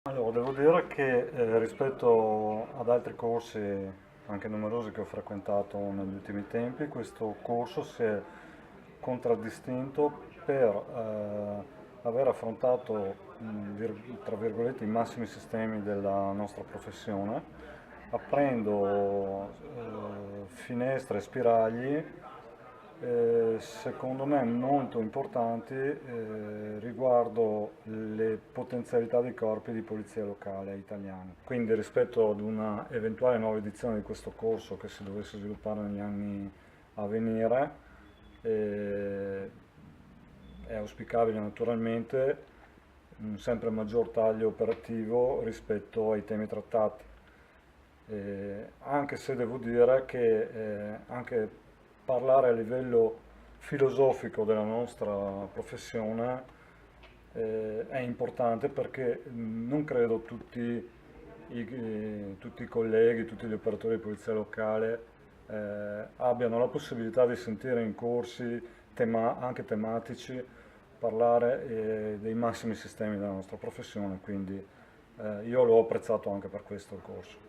Allora, devo dire che rispetto ad altri corsi, anche numerosi che ho frequentato negli ultimi tempi, questo corso si è contraddistinto per aver affrontato, tra virgolette, i massimi sistemi della nostra professione, aprendo finestre e spiragli secondo me molto importanti riguardo le potenzialità dei corpi di polizia locale italiani. Quindi rispetto ad una eventuale nuova edizione di questo corso che si dovesse sviluppare negli anni a venire, eh, è auspicabile naturalmente un sempre maggior taglio operativo rispetto ai temi trattati. Anche se devo dire che anche parlare a livello filosofico della nostra professione è importante perché non credo tutti i colleghi, tutti gli operatori di polizia locale abbiano la possibilità di sentire in corsi anche tematici parlare dei massimi sistemi della nostra professione, quindi io l'ho apprezzato anche per questo il corso.